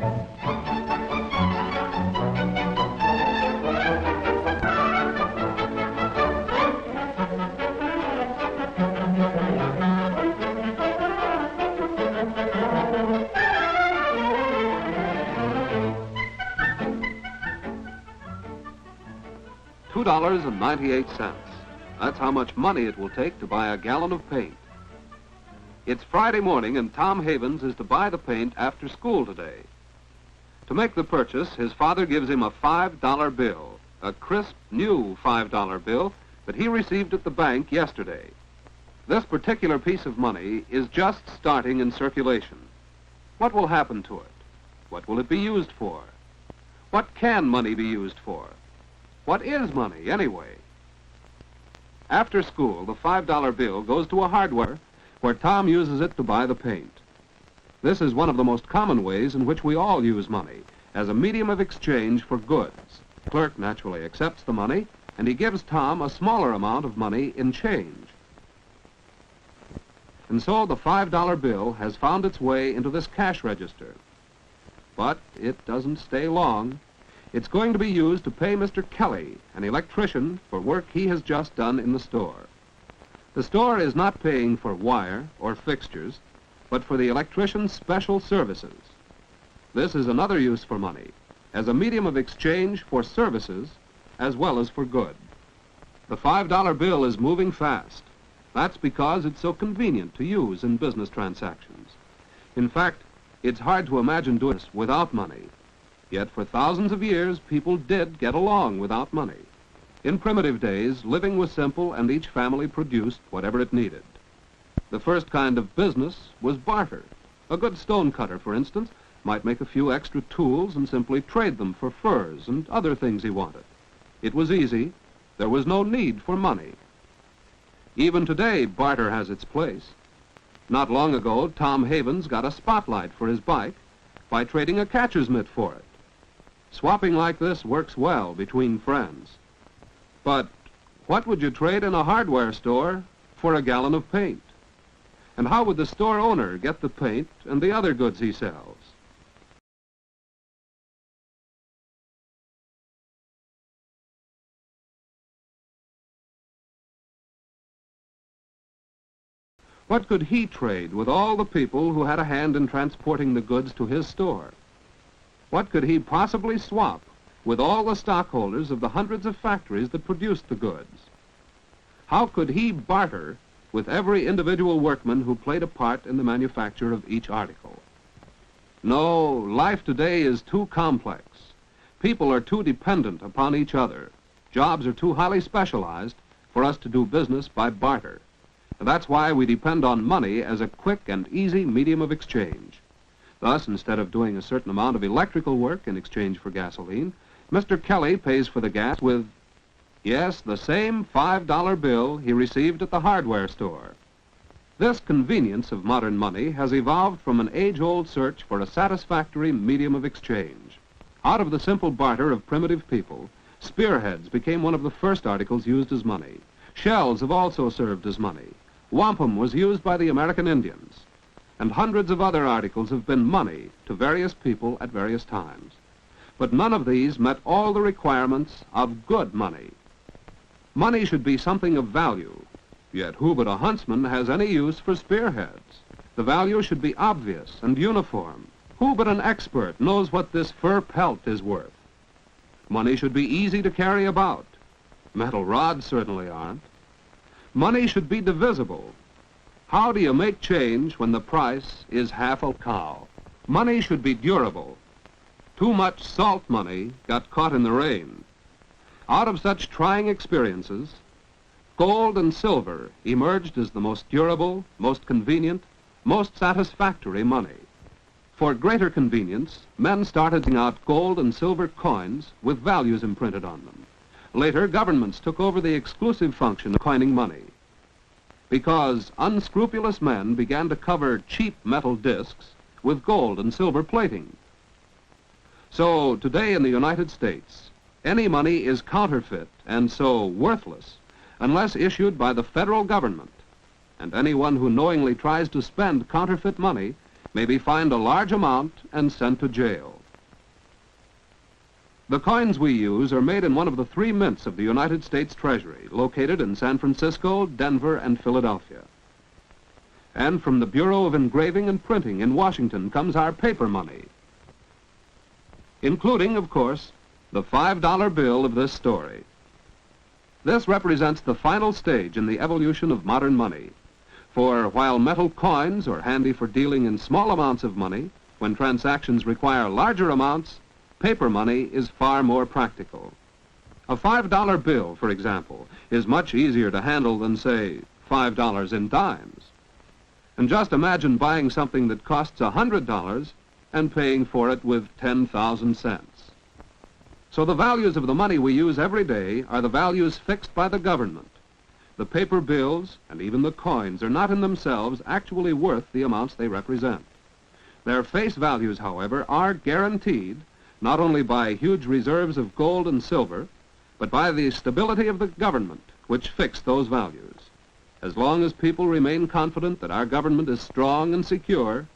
$2.98. That's how much money it will take to buy a gallon of paint. It's Friday morning and Tom Havens is to buy the paint after school today. To make the purchase, his father gives him a $5 bill, a crisp, new $5 bill that he received at the bank yesterday. This particular piece of money is just starting in circulation. What will happen to it? What will it be used for? What can money be used for? What is money, anyway? After school, the $5 bill goes to a hardware where Tom uses it to buy the paint. This is one of the most common ways in which we all use money, as a medium of exchange for goods. The clerk naturally accepts the money, and he gives Tom a smaller amount of money in change. And so the $5 bill has found its way into this cash register. But it doesn't stay long. It's going to be used to pay Mr. Kelly, an electrician, for work he has just done in the store. The store is not paying for wire or fixtures, but for the electrician's special services. This is another use for money, as a medium of exchange for services as well as for good. The $5 bill is moving fast. That's because it's so convenient to use in business transactions. In fact, it's hard to imagine doing this without money. Yet for thousands of years, people did get along without money. In primitive days, living was simple and each family produced whatever it needed. The first kind of business was barter. A good stone cutter, for instance, might make a few extra tools and simply trade them for furs and other things he wanted. It was easy. There was no need for money. Even today, barter has its place. Not long ago, Tom Havens got a spotlight for his bike by trading a catcher's mitt for it. Swapping like this works well between friends. But what would you trade in a hardware store for a gallon of paint? And how would the store owner get the paint and the other goods he sells? What could he trade with all the people who had a hand in transporting the goods to his store? What could he possibly swap with all the stockholders of the hundreds of factories that produced the goods? How could he barter with every individual workman who played a part in the manufacture of each article? No, life today is too complex. People are too dependent upon each other. Jobs are too highly specialized for us to do business by barter. And that's why we depend on money as a quick and easy medium of exchange. Thus, instead of doing a certain amount of electrical work in exchange for gasoline, Mr. Kelly pays for the gas with, yes, the same $5 bill he received at the hardware store. This convenience of modern money has evolved from an age-old search for a satisfactory medium of exchange. Out of the simple barter of primitive people, spearheads became one of the first articles used as money. Shells have also served as money. Wampum was used by the American Indians. And hundreds of other articles have been money to various people at various times. But none of these met all the requirements of good money. Money should be something of value, yet who but a huntsman has any use for spearheads? The value should be obvious and uniform. Who but an expert knows what this fur pelt is worth? Money should be easy to carry about. Metal rods certainly aren't. Money should be divisible. How do you make change when the price is half a cow? Money should be durable. Too much salt money got caught in the rain. Out of such trying experiences, gold and silver emerged as the most durable, most convenient, most satisfactory money. For greater convenience, men started giving out gold and silver coins with values imprinted on them. Later, governments took over the exclusive function of coining money, because unscrupulous men began to cover cheap metal discs with gold and silver plating. So today in the United States, any money is counterfeit and so worthless unless issued by the federal government. And anyone who knowingly tries to spend counterfeit money may be fined a large amount and sent to jail. The coins we use are made in one of the 3 mints of the United States Treasury, located in San Francisco, Denver, and Philadelphia. And from the Bureau of Engraving and Printing in Washington comes our paper money, including, of course, the $5 bill of this story. This represents the final stage in the evolution of modern money. For while metal coins are handy for dealing in small amounts of money, when transactions require larger amounts, paper money is far more practical. A $5 bill, for example, is much easier to handle than, say, $5 in dimes. And just imagine buying something that costs $100 and paying for it with 10,000 cents. So the values of the money we use every day are the values fixed by the government. The paper bills and even the coins are not in themselves actually worth the amounts they represent. Their face values, however, are guaranteed not only by huge reserves of gold and silver, but by the stability of the government, which fixed those values. As long as people remain confident that our government is strong and secure,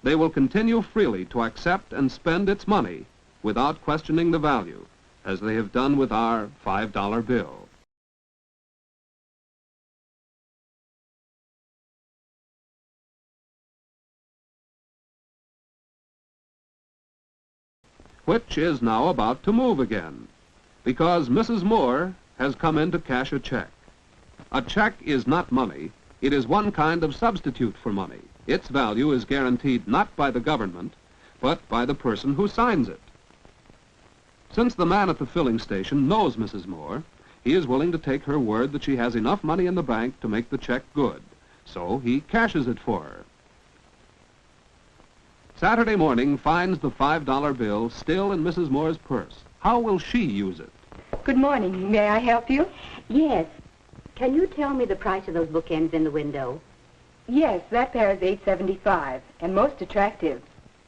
they will continue freely to accept and spend its money without questioning the value, as they have done with our $5 bill. Which is now about to move again, because Mrs. Moore has come in to cash a check. A check is not money. It is one kind of substitute for money. Its value is guaranteed not by the government, but by the person who signs it. Since the man at the filling station knows Mrs. Moore, he is willing to take her word that she has enough money in the bank to make the check good, so he cashes it for her. Saturday morning finds the $5 bill still in Mrs. Moore's purse. How will she use it? Good morning. May I help you? Yes. Can you tell me the price of those bookends in the window? Yes, that pair is $8.75, and most attractive.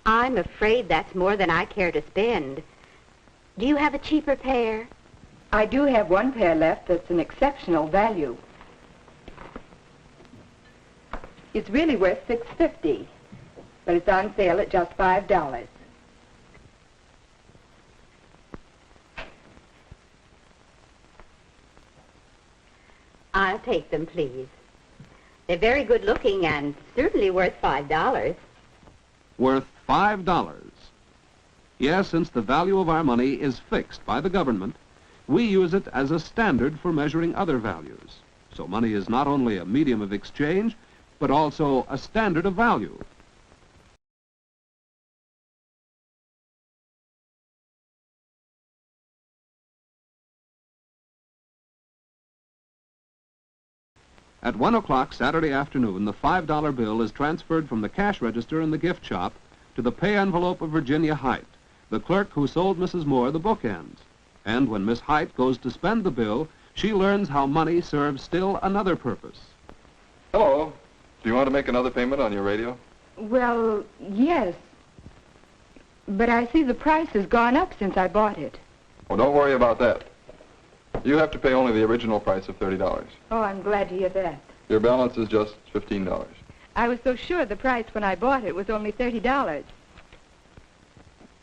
I'm afraid that's more than I care to spend. Do you have a cheaper pair? I do have one pair left that's an exceptional value. It's really worth $6.50, but it's on sale at just $5. I'll take them, please. They're very good looking and certainly worth $5. Worth $5. Yes, since the value of our money is fixed by the government, we use it as a standard for measuring other values. So money is not only a medium of exchange, but also a standard of value. At 1 o'clock Saturday afternoon, the $5 bill is transferred from the cash register in the gift shop to the pay envelope of Virginia Height, the clerk who sold Mrs. Moore the bookends. And when Miss Height goes to spend the bill, she learns how money serves still another purpose. Hello. Do you want to make another payment on your radio? Well, yes. But I see the price has gone up since I bought it. Well, don't worry about that. You have to pay only the original price of $30. Oh, I'm glad to hear that. Your balance is just $15. I was so sure the price when I bought it was only $30.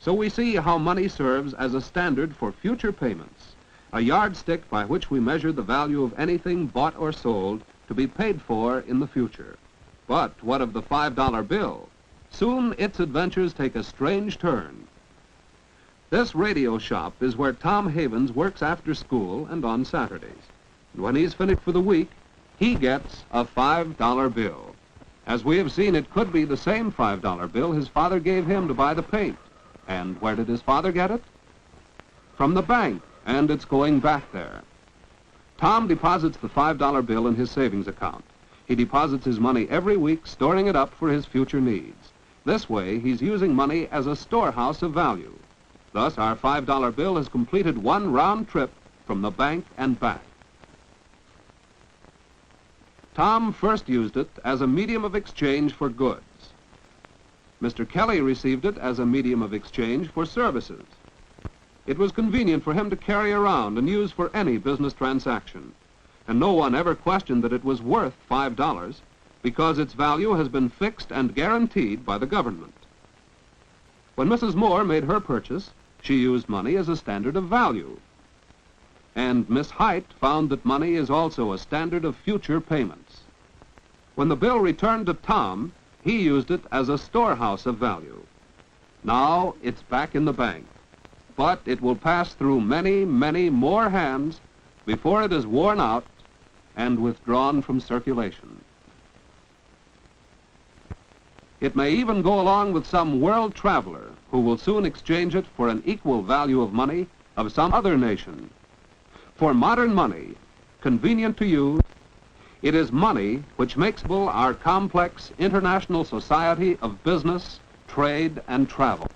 So we see how money serves as a standard for future payments, a yardstick by which we measure the value of anything bought or sold to be paid for in the future. But what of the $5 bill? Soon its adventures take a strange turn. This radio shop is where Tom Havens works after school and on Saturdays. And when he's finished for the week, he gets a $5 bill. As we have seen, it could be the same $5 bill his father gave him to buy the paint. And where did his father get it? From the bank, and it's going back there. Tom deposits the $5 bill in his savings account. He deposits his money every week, storing it up for his future needs. This way, he's using money as a storehouse of value. Thus, our $5 bill has completed one round trip from the bank and back. Tom first used it as a medium of exchange for goods. Mr. Kelly received it as a medium of exchange for services. It was convenient for him to carry around and use for any business transaction. And no one ever questioned that it was worth $5. because its value has been fixed and guaranteed by the government. When Mrs. Moore made her purchase, she used money as a standard of value. And Miss Height found that money is also a standard of future payments. When the bill returned to Tom, he used it as a storehouse of value. Now it's back in the bank, but it will pass through many, many more hands before it is worn out and withdrawn from circulation. It may even go along with some world traveler who will soon exchange it for an equal value of money of some other nation. For modern money, convenient to use, it is money which makes our complex international society of business, trade, and travel.